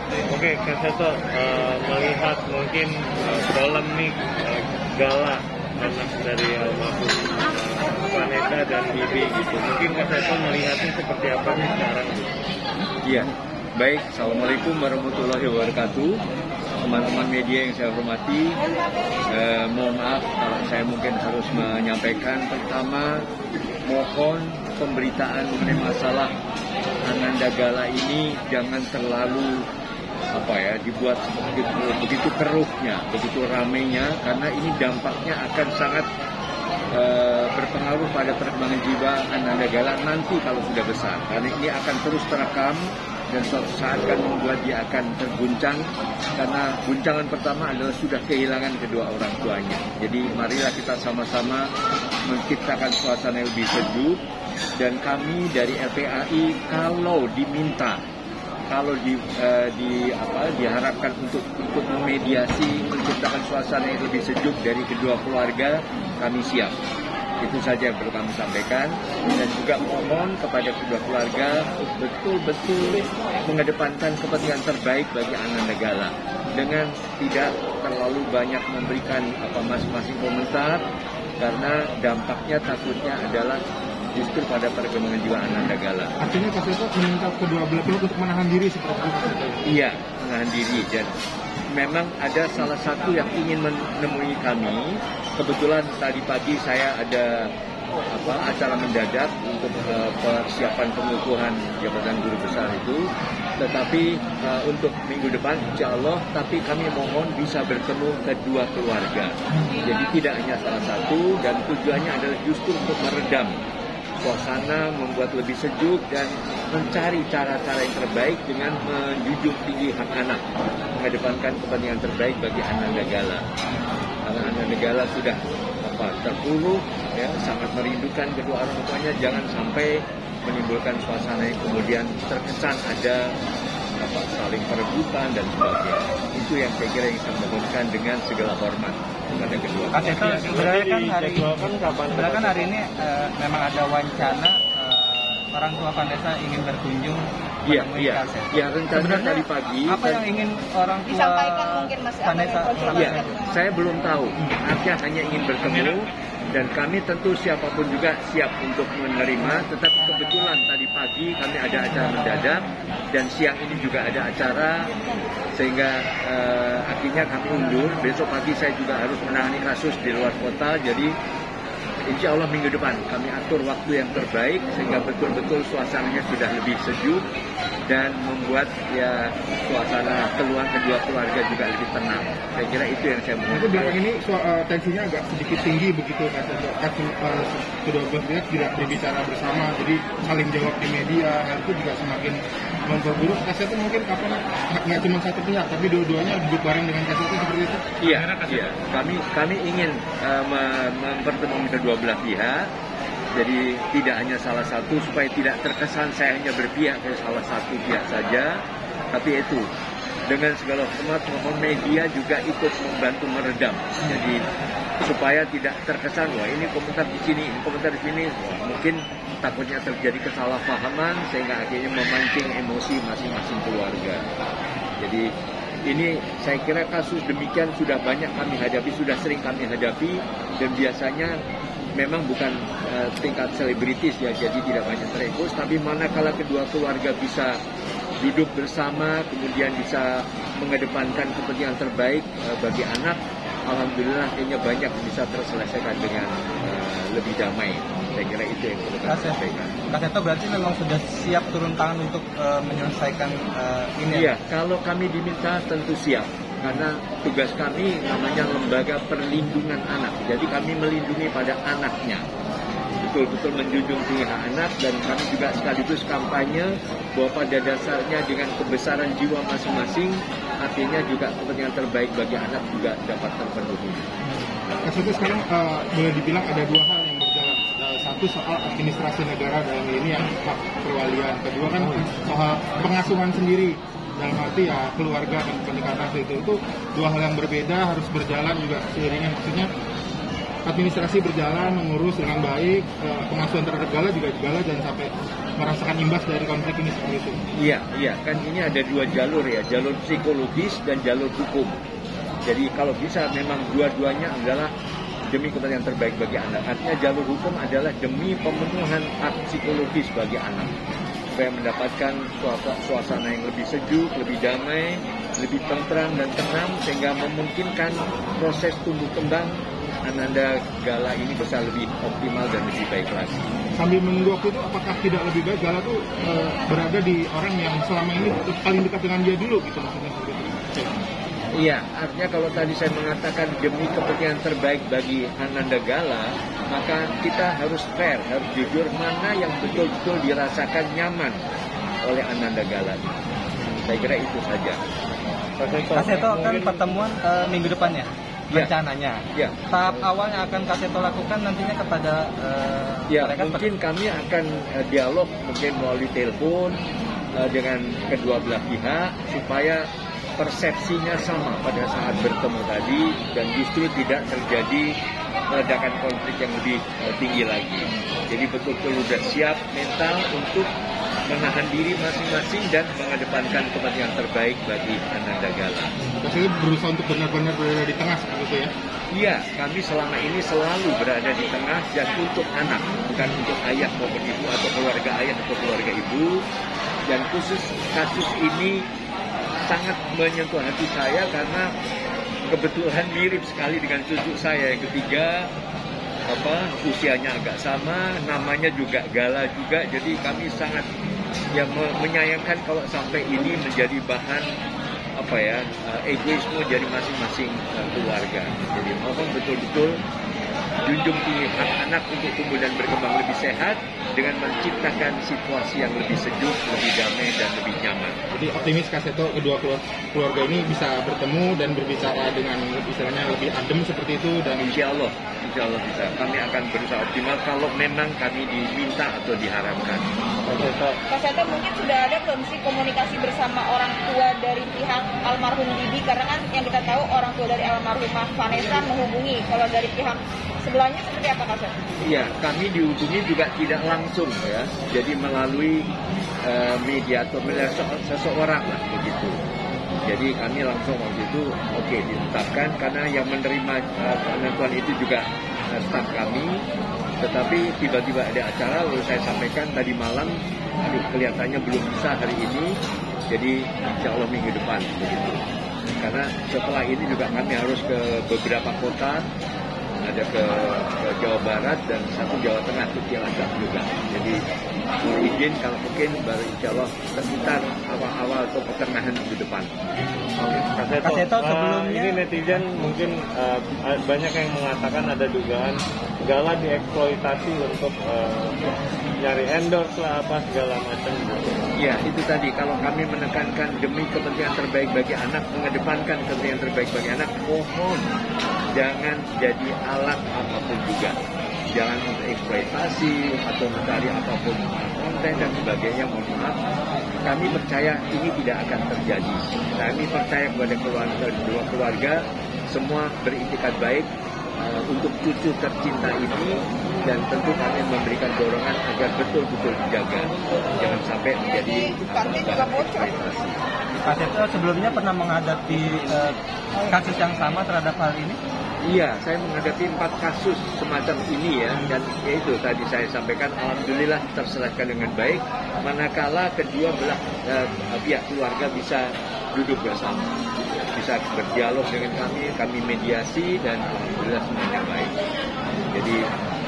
Oke, Kak Seto, melihat mungkin polemik gala anak dari almarhum Vanessa dan Bibi gitu, mungkin Kak Seto melihatnya seperti apa nih sekarang? Iya, baik. Assalamualaikum warahmatullahi wabarakatuh. Teman-teman media yang saya hormati, mohon maaf kalau saya mungkin harus menyampaikan. Pertama, mohon pemberitaan mengenai masalah Ananda Gala ini jangan terlalu dibuat begitu keruhnya, begitu ramainya, karena ini dampaknya akan sangat berpengaruh pada perkembangan jiwa Ananda Gala nanti kalau sudah besar, karena ini akan terus terekam dan suatu saat akan membuat dia akan terguncang, karena guncangan pertama adalah sudah kehilangan kedua orang tuanya. Jadi marilah kita sama-sama menciptakan suasana yang lebih sejuk, dan kami dari LPAI kalau diminta, kalau diharapkan untuk ikut memediasi, menciptakan suasana yang lebih sejuk dari kedua keluarga, kami siap. Itu saja yang perlu kami sampaikan, dan juga mohon kepada kedua keluarga betul-betul mengedepankan kepentingan terbaik bagi Ananda Gala dengan tidak terlalu banyak memberikan masing-masing komentar, karena dampaknya takutnya adalah justru pada perkembangan jiwa Ananda Gala. Artinya Pak Seto meminta kedua belah pihak untuk menahan diri seperti itu? Iya, menahan diri. Dan memang ada salah satu yang ingin menemui kami. Kebetulan tadi pagi saya ada acara mendadak untuk persiapan pengukuhan jabatan guru besar itu. Tetapi untuk minggu depan insya Allah, tapi kami mohon bisa bertemu kedua keluarga. Jadi tidak hanya salah satu, dan tujuannya adalah justru untuk meredam suasana, membuat lebih sejuk, dan mencari cara-cara yang terbaik dengan menjunjung tinggi hak anak, mengedepankan kepentingan terbaik bagi Ananda Gala. Karena Ananda Gala sudah terpuruk, ya, sangat merindukan kedua orang tuanya. Jangan sampai menimbulkan suasana yang kemudian terkesan ada saling perebutan dan sebagainya. Itu yang saya kira yang saya mohonkan dengan segala hormat kepada kedua. Pak Seto, sebenarnya kan hari ini memang ada wacana orang tua Vanessa ingin berkunjung menemui Kak Seto. Iya, rencana tadi pagi. Apa yang ingin orang tua disampaikan mungkin Mas Vanessa? Iya, saya belum tahu. Artinya hanya ingin bertemu, dan kami tentu siapapun juga siap untuk menerima. Tetapi kebetulan tadi pagi kami ada acara mendadak, dan siang ini juga ada acara, sehingga akhirnya kami undur. Besok pagi saya juga harus menangani kasus di luar kota, jadi insya Allah minggu depan kami atur waktu yang terbaik sehingga betul-betul suasananya sudah lebih sejuk dan membuat suasana kedua keluarga juga lebih tenang. Saya kira itu yang saya mau. Tapi belakang ini tensinya agak sedikit tinggi begitu, kedua belah pihak tidak berbicara bersama, jadi saling jawab di media, hal itu juga semakin memperburuk. Kak Seto mungkin kapan nggak cuma satu pihak, tapi dua-duanya duduk bareng dengan Kak Seto seperti itu? Iya. Kami ingin mempertemukan kedua belah pihak. Jadi tidak hanya salah satu, supaya tidak terkesan saya hanya berpihak ke salah satu pihak saja. Tapi itu dengan segala hormat mohon media juga ikut membantu meredam. Jadi supaya tidak terkesan wah ini komentar di sini, ini komentar di sini. Mungkin takutnya terjadi kesalahpahaman sehingga akhirnya memancing emosi masing-masing keluarga. Jadi ini saya kira kasus demikian sudah banyak kami hadapi, sudah sering kami hadapi, dan biasanya memang bukan tingkat selebritis ya, jadi tidak banyak terekspos, tapi manakala kedua keluarga bisa duduk bersama, kemudian bisa mengedepankan kepentingan terbaik bagi anak, alhamdulillah kayaknya banyak bisa terselesaikan dengan lebih damai. Saya kira itu yang perlu kami sampaikan. Kak Seto berarti memang sudah siap turun tangan untuk menyelesaikan ini? Iya, kalau kami diminta tentu siap. Karena tugas kami namanya Lembaga Perlindungan Anak. Jadi kami melindungi pada anaknya. Betul-betul menjunjung tinggi hak anak, dan kami juga sekaligus kampanye bahwa pada dasarnya dengan kebesaran jiwa masing-masing, artinya juga kepentingan terbaik bagi anak juga dapat terpenuhi. Kak Seto sekarang boleh dibilang ada dua hal yang berjalan. Satu soal administrasi negara dalam ini yang hak perwalian. Kedua kan soal pengasuhan sendiri. Dalam arti ya keluarga dan pendekatan itu dua hal yang berbeda, harus berjalan juga seiringan. Maksudnya administrasi berjalan, mengurus dengan baik, pengasuhan terhadap Gala juga jangan sampai merasakan imbas dari konflik ini seperti itu. Iya, kan ini ada dua jalur ya, jalur psikologis dan jalur hukum. Jadi kalau bisa memang dua-duanya adalah demi kepentingan terbaik bagi anak. Artinya jalur hukum adalah demi pemenuhan hak psikologis bagi anak, supaya mendapatkan suasana yang lebih sejuk, lebih damai, lebih tentram dan tenang, sehingga memungkinkan proses tumbuh kembang Ananda Gala ini bisa lebih optimal dan lebih baik lagi. Sambil menunggu waktu itu, apakah tidak lebih baik Gala tuh berada di orang yang selama ini paling dekat dengan dia dulu gitu maksudnya seperti itu? Iya, artinya kalau tadi saya mengatakan demi kepentingan terbaik bagi Ananda Gala, maka kita harus fair, harus jujur mana yang betul-betul dirasakan nyaman oleh Ananda Gala. Saya kira itu saja. Kak Seto akan pertemuan minggu depan ya? Rencananya. Ya. Tahap awal yang akan Kak Seto lakukan nantinya kepada mereka mungkin kami akan dialog mungkin melalui telepon dengan kedua belah pihak supaya persepsinya sama pada saat bertemu tadi dan justru tidak terjadi ledakan konflik yang lebih tinggi lagi. Jadi betul-betul sudah siap mental untuk menahan diri masing-masing dan mengedepankan kepentingan terbaik bagi Ananda Gala. Maksudnya berusaha untuk benar-benar berada di tengah seperti itu ya? Iya, kami selama ini selalu berada di tengah dan untuk anak, bukan untuk ayah maupun ibu atau keluarga ayah atau keluarga ibu. Dan khusus kasus ini sangat menyentuh hati saya karena kebetulan mirip sekali dengan cucu saya yang ketiga, usianya agak sama, namanya juga Gala juga, jadi kami sangat menyayangkan kalau sampai ini menjadi bahan egoisme dari masing-masing keluarga. Jadi mohon betul-betul junjung tinggi hak anak untuk tumbuh dan berkembang lebih sehat dengan menciptakan situasi yang lebih sejuk, lebih damai dan lebih nyaman. Jadi optimis Kak Seto kedua keluarga ini bisa bertemu dan berbicara dengan istilahnya lebih adem seperti itu dan Insya Allah bisa. Kami akan berusaha optimal kalau memang kami diminta atau diharapkan. Kak Seto mungkin sudah ada belum sih komunikasi bersama orang tua dari pihak almarhum Bibi, karena kan yang kita tahu orang tua dari almarhumah Vanessa menghubungi, kalau dari pihak sebelahnya seperti apa Kak Seto? Iya, kami dihubungi juga tidak langsung ya, jadi melalui media atau seseorang lah begitu. Jadi kami langsung waktu itu ditetapkan karena yang menerima penentuan itu juga staf kami. Tetapi tiba-tiba ada acara lalu saya sampaikan tadi malam, kelihatannya belum bisa hari ini, jadi insya Allah minggu depan begitu. Karena setelah ini juga kami harus ke beberapa kota, ada ke Jawa Barat dan satu Jawa Tengah ke Cilacap juga. Jadi izin kalau mungkin baru insya Allah sekitar awal-awal atau pertengahan minggu depan. Kak Seto, sebelumnya ini netizen mungkin banyak yang mengatakan ada dugaan Gala dieksploitasi untuk nyari endorse lah apa segala macam. Ya itu tadi, kalau kami menekankan demi kepentingan terbaik bagi anak, mengedepankan kepentingan terbaik bagi anak, mohon jangan jadi alat apapun juga. Jangan untuk eksploitasi atau mencari apapun konten dan sebagainya. Mohon maaf, kami percaya ini tidak akan terjadi. Kami percaya kepada kedua keluarga semua berintikat baik untuk cucu tercinta ini, dan tentu kami memberikan dorongan agar betul-betul dijaga, jangan sampai menjadi eksploitasi. Pak Seto sebelumnya pernah menghadapi kasus yang sama terhadap hal ini? Iya, saya menghadapi 4 kasus semacam ini ya, dan itu tadi saya sampaikan, alhamdulillah terselesaikan dengan baik, manakala kedua belah pihak keluarga bisa duduk bersama, bisa berdialog dengan kami mediasi, dan alhamdulillah semuanya baik. Jadi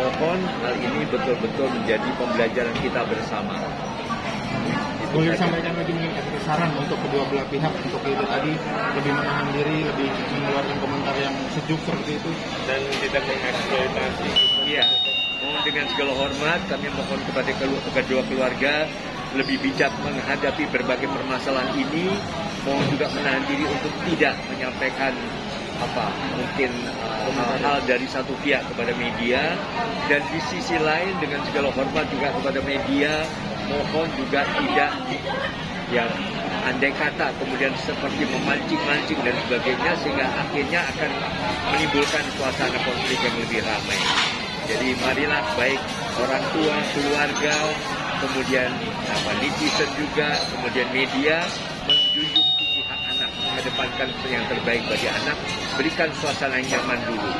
mohon hal ini betul-betul menjadi pembelajaran kita bersama. boleh disampaikan lagi mungkin kasih saran untuk kedua belah pihak untuk itu tadi lebih menahan diri, lebih mengeluarkan komentar yang sejuk seperti itu dan tidak mengeksploitasi. Iya, mohon dengan segala hormat kami mohon kepada kedua keluarga lebih bijak menghadapi berbagai permasalahan ini. Mohon juga menahan diri untuk tidak menyampaikan mungkin hal-hal dari satu pihak kepada media, dan di sisi lain dengan segala hormat juga kepada media, mohon juga tidak andai kata kemudian seperti memancing-mancing dan sebagainya, sehingga akhirnya akan menimbulkan suasana konflik yang lebih ramai. Jadi marilah baik orang tua, keluarga, kemudian netizen juga, kemudian media menjunjung tinggi hak anak, mengedepankan yang terbaik bagi anak, berikan suasana yang nyaman dulu,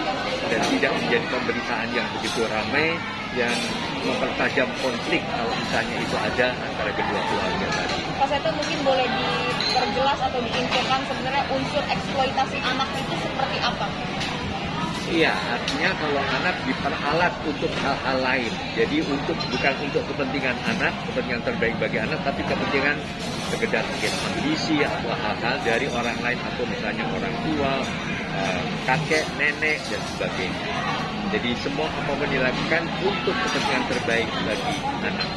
dan tidak menjadi pemberitaan yang begitu ramai yang mempertajam konflik kalau misalnya itu ada antara kedua keluarga tadi. Pak Seto mungkin boleh diperjelas atau diinfokan sebenarnya unsur eksploitasi anak itu seperti apa? Iya, artinya kalau anak diperalat untuk hal-hal lain. Jadi bukan untuk kepentingan anak, kepentingan terbaik bagi anak, tapi kepentingan sekedar mungkin ambisi atau hal-hal dari orang lain, atau misalnya orang tua, kakek, nenek, dan sebagainya. Jadi semua apapun dilakukan untuk kepentingan terbaik bagi anak.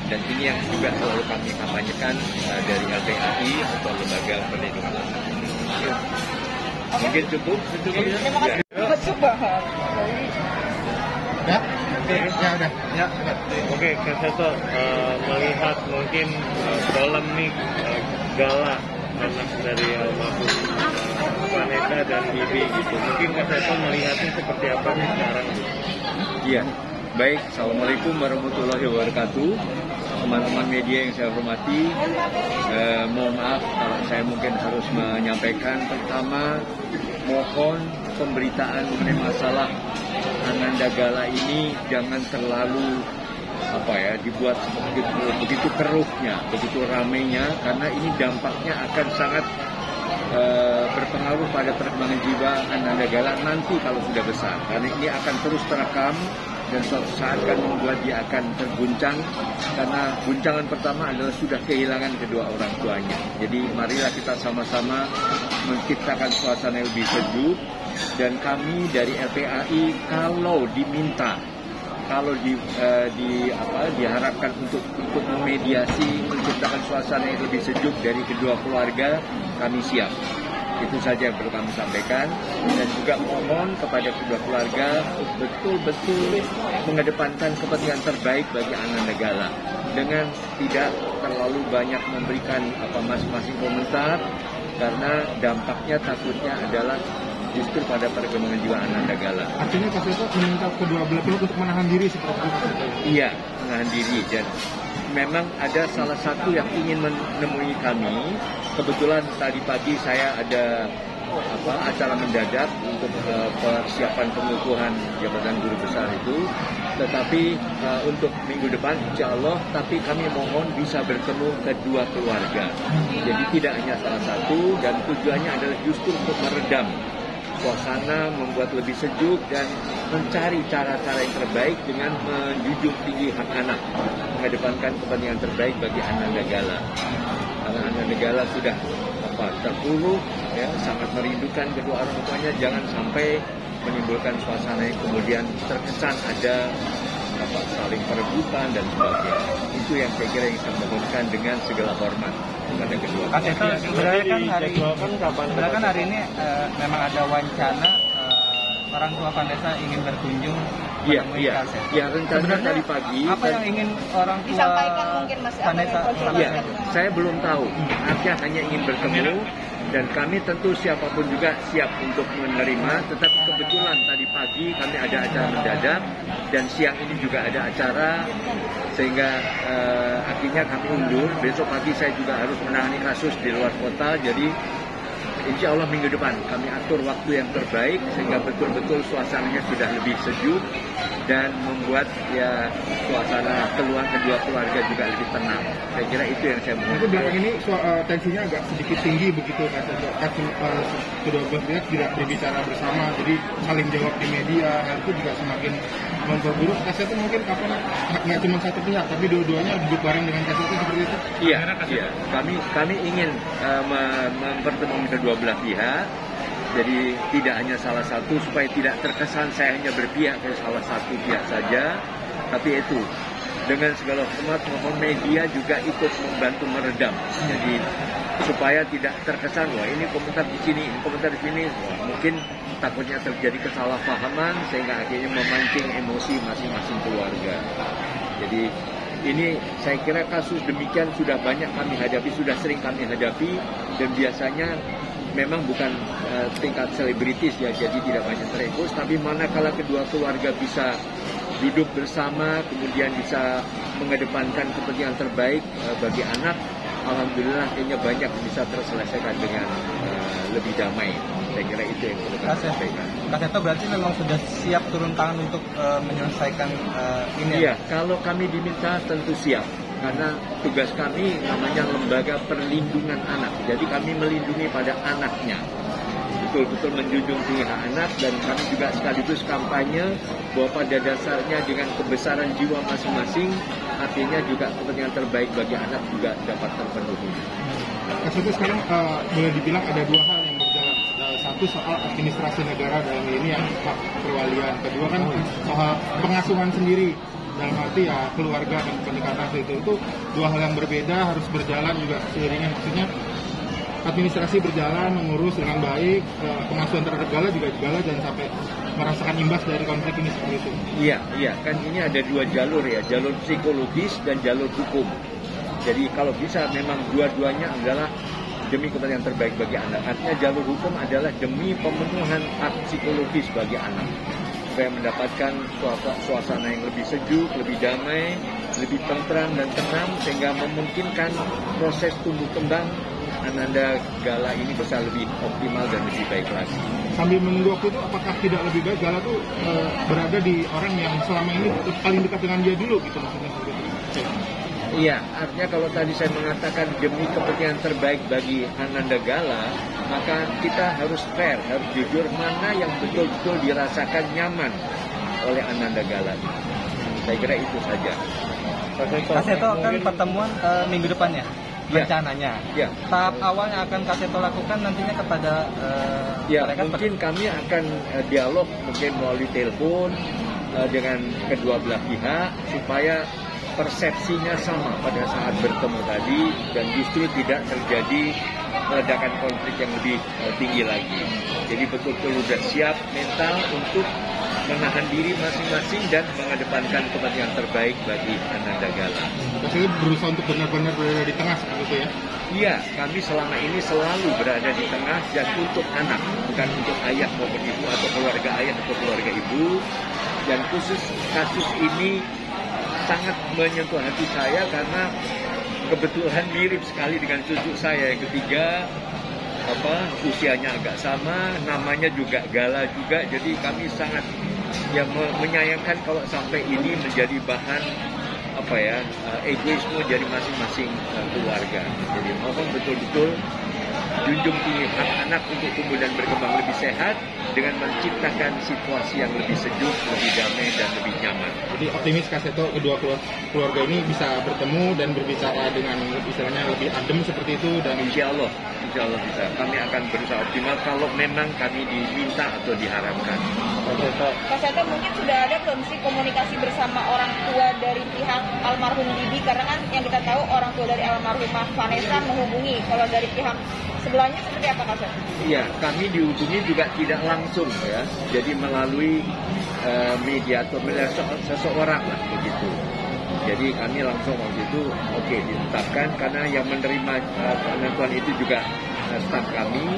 Dan ini yang juga selalu kami kampanyekan dari LPAI atau Lembaga Perlindungan Anak. Mungkin cukup ya. Terima kasih. Ya? Ya udah. Ya, oke, Kak Seto, melihat mungkin polemik Gala anak dari almarhum Vanessa dan Bibi gitu, mungkin Kak Seto melihatnya seperti apa sih sekarang? Iya, baik. Assalamualaikum warahmatullahi wabarakatuh. Teman-teman media yang saya hormati, mohon maaf kalau saya mungkin harus menyampaikan. Pertama, mohon pemberitaan mengenai masalah Ananda Gala ini jangan terlalu dibuat begitu keruhnya, begitu ramainya, karena ini dampaknya akan sangat berpengaruh pada perkembangan jiwa Ananda Gala nanti kalau sudah besar, karena ini akan terus terekam dan suatu saat akan membuat dia akan terguncang, karena guncangan pertama adalah sudah kehilangan kedua orang tuanya. Jadi marilah kita sama-sama menciptakan suasana yang lebih sejuk, dan kami dari LPAI kalau diminta, kalau diharapkan untuk ikut memediasi, menciptakan suasana yang lebih sejuk dari kedua keluarga, kami siap. Itu saja yang perlu kami sampaikan, dan juga mohon kepada kedua keluarga betul-betul mengedepankan kepentingan terbaik bagi Ananda Gala dengan tidak terlalu banyak memberikan masing-masing komentar, karena dampaknya takutnya adalah justru pada perkembangan jiwa Ananda Gala. Artinya Pak Seto meminta kedua belah pihak untuk menahan diri seperti itu? Iya, menahan diri. Dan memang ada salah satu yang ingin menemui kami. Kebetulan tadi pagi saya ada acara mendadak untuk persiapan pengukuhan jabatan guru besar itu. Tetapi untuk minggu depan insya Allah, tapi kami mohon bisa bertemu kedua keluarga. Jadi tidak hanya salah satu, dan tujuannya adalah justru untuk meredam suasana, membuat lebih sejuk, dan mencari cara-cara yang terbaik dengan menjunjung tinggi hak anak, mengedepankan kepentingan terbaik bagi Ananda Gala. Karena Ananda Gala sudah terpuruk, ya, sangat merindukan kedua orang tuanya. Jangan sampai menimbulkan suasana yang kemudian terkesan ada saling perebutan dan sebagainya. Itu yang saya kira yang saya mohonkan dengan segala hormat kepada kedua. Pak Seto, sebenarnya kan hari ini memang ada wacana orang tua Vanessa ingin berkunjung. Iya, rencana tadi pagi. Apa yang ingin orang tua disampaikan mungkin Mas Vanessa? Iya, saya belum tahu. Artinya hanya ingin bertemu, dan kami tentu siapapun juga siap untuk menerima. Tetapi kebetulan tadi pagi kami ada acara mendadak, dan siang ini juga ada acara, sehingga akhirnya kami undur. Besok pagi saya juga harus menangani kasus di luar kota, jadi insya Allah minggu depan kami atur waktu yang terbaik sehingga betul-betul suasananya sudah lebih sejuk dan membuat suasana kedua keluarga juga lebih tenang. Saya kira itu yang saya mau. Itu belakang ini tensinya agak sedikit tinggi begitu, kedua belah pihak tidak berbicara bersama, jadi saling jawab di media, hal itu juga semakin memperburuk. Kasetnya mungkin nggak cuma satu pihak, tapi dua-duanya duduk bareng dengan kasetnya seperti itu. Iya. Kami ingin mempertemukan kedua belah pihak. Jadi tidak hanya salah satu, supaya tidak terkesan saya hanya berpihak pada salah satu pihak saja, tapi itu dengan segala hormat mohon media juga ikut membantu meredam. Jadi supaya tidak terkesan wah ini komentar di sini, ini komentar di sini, mungkin takutnya terjadi kesalahpahaman sehingga akhirnya memancing emosi masing-masing keluarga. Jadi Ini saya kira kasus demikian sudah banyak kami hadapi, sudah sering kami hadapi, dan biasanya memang bukan tingkat selebritis ya, jadi tidak banyak terekspos, tapi manakala kedua keluarga bisa duduk bersama, kemudian bisa mengedepankan kepentingan terbaik bagi anak, alhamdulillah kayaknya banyak bisa terselesaikan dengan lebih damai. Saya kira itu yang perlu kami sampaikan. Kak Seto berarti memang sudah siap turun tangan untuk menyelesaikan ini? Iya, kalau kami diminta tentu siap. Karena tugas kami namanya Lembaga Perlindungan Anak. Jadi kami melindungi pada anaknya. Betul-betul menjunjung tinggi hak anak, dan kami juga sekaligus kampanye bahwa pada dasarnya dengan kebesaran jiwa masing-masing, artinya juga kepentingan terbaik bagi anak juga dapat terpenuhi. Kak Seto, sekarang boleh dibilang ada dua hal yang berjalan. Satu soal administrasi negara dalam ini yang hak perwalian. Kedua kan soal pengasuhan sendiri. Dalam arti ya keluarga dan pendekatan itu dua hal yang berbeda, harus berjalan juga seiringan. Maksudnya administrasi berjalan, mengurus dengan baik, pengasuhan terhadap Gala juga Gala jangan sampai merasakan imbas dari konflik ini seperti itu. Iya, kan ini ada dua jalur ya, jalur psikologis dan jalur hukum. Jadi kalau bisa memang dua-duanya adalah demi kepentingan terbaik bagi anak. Artinya jalur hukum adalah demi pemenuhan hak psikologis bagi anak, supaya mendapatkan suasana yang lebih sejuk, lebih damai, lebih tentram dan tenang, sehingga memungkinkan proses tumbuh kembang Ananda Gala ini bisa lebih optimal dan lebih baik lagi. Sambil menunggu waktu itu, apakah tidak lebih baik Gala tuh berada di orang yang selama ini paling dekat dengan dia dulu gitu maksudnya? Iya, artinya kalau tadi saya mengatakan demi kepentingan terbaik bagi Ananda Gala, maka kita harus fair, harus jujur mana yang betul-betul dirasakan nyaman oleh Ananda Gala. Saya kira itu saja. Kak Seto akan pertemuan minggu depannya, rencananya. Ya. Tahap awalnya akan Kak Seto lakukan nantinya kepada mereka. Mungkin kami akan dialog mungkin melalui telepon dengan kedua belah pihak supaya persepsinya sama pada saat bertemu tadi, dan justru tidak terjadi ledakan konflik yang lebih tinggi lagi. Jadi betul-betul sudah siap mental untuk menahan diri masing-masing dan mengedepankan kepentingan terbaik bagi Ananda Gala. Maksudnya berusaha untuk benar-benar berada di tengah seperti itu ya? Iya, kami selama ini selalu berada di tengah dan untuk anak, bukan untuk ayah maupun ibu atau keluarga ayah atau keluarga ibu. Dan khusus kasus ini sangat menyentuh hati saya karena kebetulan mirip sekali dengan cucu saya yang ketiga, usianya agak sama, namanya juga Gala juga, jadi kami sangat menyayangkan kalau sampai ini menjadi bahan egoisme dari masing-masing keluarga. Jadi mohon betul-betul junjung tinggi hak anak untuk tumbuh dan berkembang lebih sehat dengan menciptakan situasi yang lebih sejuk, lebih damai, dan lebih nyaman. Jadi optimis Kak Seto kedua keluarga ini bisa bertemu dan berbicara dengan istilahnya lebih adem seperti itu, dan Insya Allah bisa. Kami akan berusaha optimal kalau memang kami diminta atau diharapkan. Kak Seto, mungkin sudah ada belum sih komunikasi bersama orang tua dari pihak almarhum Bibi? Karena kan yang kita tahu orang tua dari almarhumah Vanessa menghubungi. Kalau dari pihak sebelahnya seperti apa Kak Seto? Iya, kami dihubungi juga tidak langsung ya. Jadi melalui mediator, seseorang lah begitu. Jadi kami langsung waktu itu ditetapkan karena yang menerima penentuan itu juga staf kami.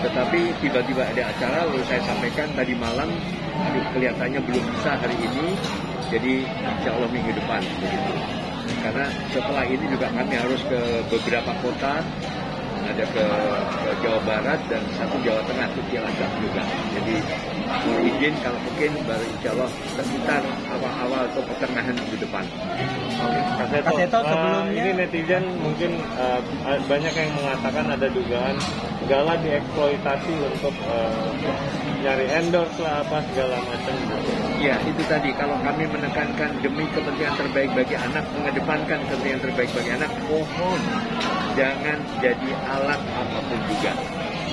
Tetapi tiba-tiba ada acara, lalu saya sampaikan tadi malam, kelihatannya belum bisa hari ini, jadi insya Allah minggu depan begitu. Karena setelah ini juga kami harus ke beberapa kota, ada ke Jawa Barat dan satu Jawa Tengah, ke Cilacap juga. Jadi izin kalau mungkin baru insya Allah sekitar awal-awal atau pertengahan minggu depan. Kak Seto, sebelumnya ini netizen mungkin banyak yang mengatakan ada dugaan Gala dieksploitasi untuk nyari endorse lah apa segala macam. Ya itu tadi, kalau kami menekankan demi kepentingan terbaik bagi anak, mengedepankan kepentingan terbaik bagi anak, mohon jangan jadi alat apapun juga.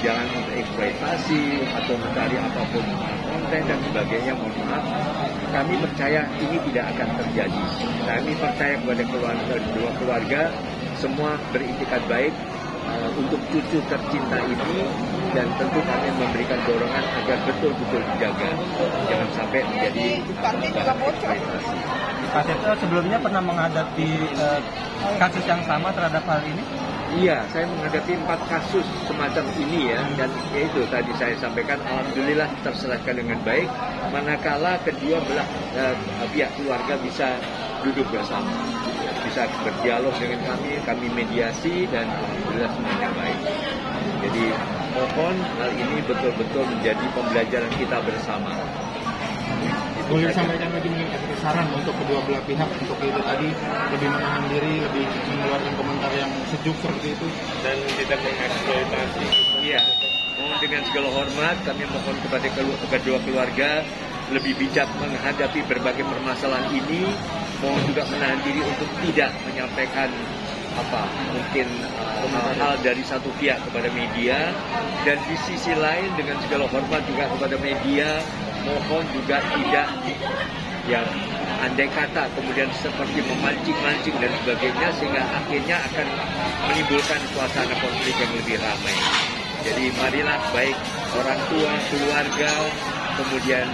Jangan untuk eksploitasi atau mencari apapun konten dan sebagainya, mohon maaf. Kami percaya ini tidak akan terjadi. Kami percaya kepada keluarga semua beritikat baik, untuk cucu tercinta ini, dan tentu kami memberikan dorongan agar betul-betul dijaga, jangan sampai menjadi eksploitasi. Pak Seto sebelumnya pernah menghadapi kasus yang sama terhadap hal ini? Iya, saya menghadapi 4 kasus semacam ini ya, dan yaitu tadi saya sampaikan, alhamdulillah terselesaikan dengan baik, manakala kedua belah pihak keluarga bisa duduk bersama, bisa berdialog dengan kami mediasi, dan alhamdulillah semuanya baik. Jadi mohon hal ini betul-betul menjadi pembelajaran kita bersama. Boleh disampaikan lagi mungkin saran untuk kedua belah pihak untuk itu tadi, lebih menahan diri, lebih mengeluarkan komentar yang sejuk seperti itu, dan tidak mengeksploitasi. Iya, mohon dengan segala hormat kami mohon kepada kedua keluarga lebih bijak menghadapi berbagai permasalahan ini. Mohon juga menahan diri untuk tidak menyampaikan mungkin hal-hal dari satu pihak kepada media, dan di sisi lain dengan segala hormat juga kepada media, mohon juga tidak andai kata kemudian seperti memancing-mancing dan sebagainya, sehingga akhirnya akan menimbulkan suasana konflik yang lebih ramai. Jadi marilah baik orang tua, keluarga, kemudian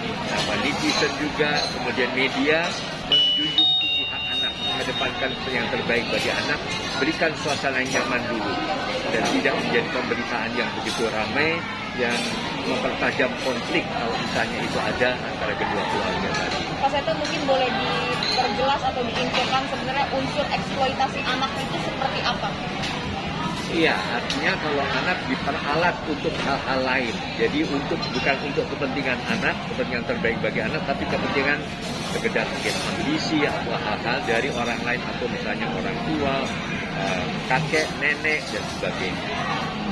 netizen juga, kemudian media menjunjung tinggi hak anak, mengedepankan yang terbaik bagi anak, berikan suasana yang nyaman dulu, dan tidak menjadi pemberitaan yang begitu ramai yang mempertajam konflik kalau misalnya itu ada antara kedua keluarga tadi. Pak Seto mungkin boleh diperjelas atau diinfokan sebenarnya unsur eksploitasi anak itu seperti apa? Iya, artinya kalau anak diperalat untuk hal-hal lain. Jadi bukan untuk kepentingan anak, kepentingan terbaik bagi anak, tapi kepentingan sekedar mungkin ambisi atau hal-hal dari orang lain, atau misalnya orang tua, kakek, nenek, dan sebagainya.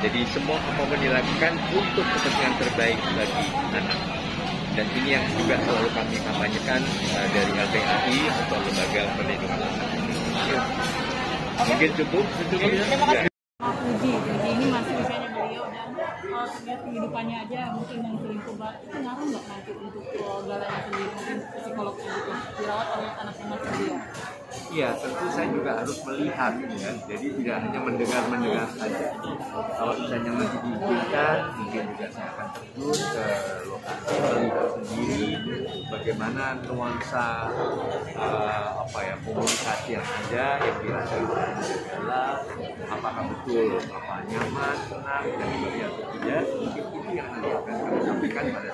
Jadi semua apapun dilakukan untuk kepentingan terbaik bagi anak. Dan ini yang juga selalu kami kampanyekan dari LPAI atau Lembaga Perlindungan Anak. Mungkin cukup. Terima kasih. Uji ini masih usianya beliau, dan terlihat kehidupannya aja mungkin yang selingkuh, itu ngaruh nggak nanti untuk galanya sendiri, mungkin psikolog gitu dirawat oleh anak-anak beliau? Iya, tentu saya juga harus melihat ya. Jadi tidak hanya mendengar saja. Kalau misalnya masih diizinkan, mungkin juga saya akan terjun ke lokasi, melihat sendiri bagaimana nuansa komunikasi yang ada, yang dirasakan adalah apakah betul nyaman, senang, dan sebagainya atau tidak. Mungkin itu yang nanti akan kami sampaikan pada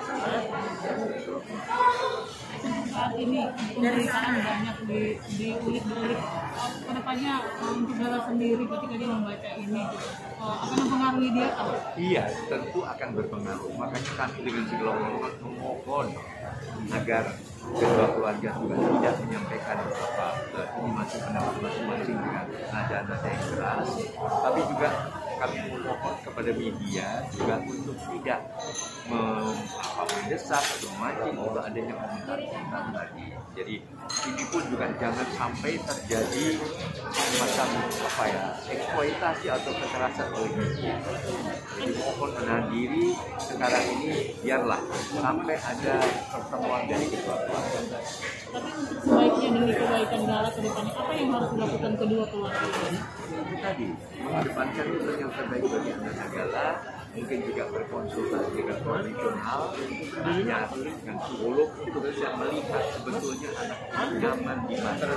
saat ini pemberitaan banyak diulik-ulik kedepannya untuk Gala sendiri ketika dia membaca ini akan mempengaruhi dia atau? Iya, tentu akan berpengaruh. Makanya kami dengan segala hormat memohon agar kedua keluarga juga tidak menyampaikan ini masih pendapat masing-masing dengan nada-nada yang keras, tapi juga kami memohon kepada media juga untuk tidak mendesak atau memancing untuk adanya komentar tadi. Jadi ini pun juga jangan sampai terjadi semacam eksploitasi atau kekerasan oleh media. Jadi mohon menahan diri sekarang ini, biarlah sampai ada pertemuan dari kedua keluarga. Tapi untuk sebaiknya demi kebaikan Gala ke depannya, apa yang harus dilakukan kedua keluarga ini? Tadi mengedepankan itu yang terbaik bagi anak Gala, mungkin juga berkonsultasi dengan profesional, dengan psikolog, itu bisa melihat sebetulnya anak nyaman di mana.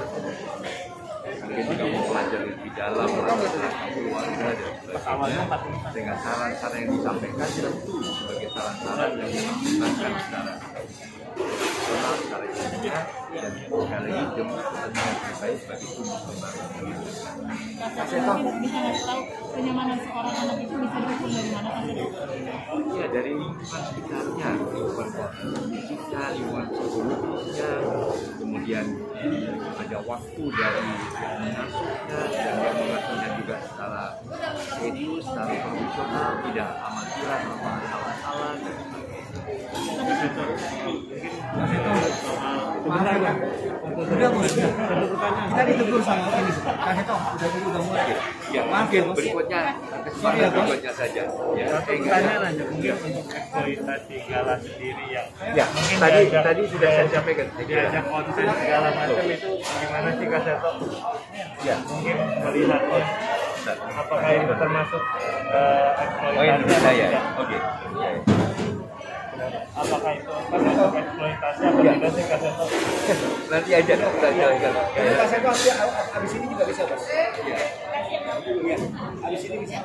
Mungkin juga mempelajari lebih dalam tentang keluarga dan sebagainya, dengan saran-saran yang disampaikan tentu sebagai saran-saran yang dilakukan secara profesional, secara ilmiah, dan sekali lagi demi kepentingan terbaik bagi tumbuh kembang. Bisa nggak tahu kenyamanan seorang anak itu bisa diukur dari mana saja? Ya, dari lingkungan sekitarnya, lingkungan fisiknya, lingkungan psikologisnya, kemudian ada waktu dari yang mengasuhnya, dan yang mengasuhnya juga secara serius, secara profesional, tidak amatiran atau salah-salah, dan Kita ditegur sama ini, Kak Seto, udah mulai. Ya, mungkin berikutnya kesempatan berikutnya saja. Ya, Pertanyaan aja mungkin untuk eksploitasi Gala sendiri yang mungkin tadi sudah saya sampaikan. diajak konten segala macam itu gimana sih Kak Seto? Ya, Mungkin melihat Ustaz. Apakah itu termasuk eksploitasi? Oh, yang di saya. Tidak? Oke. Apakah itu termasuk eksploitasi atau tidak sih Kak Seto? Nanti aja kita jelaskan. Kak Seto abis ini juga bisa, Bos. Iya. Abis ini bisa.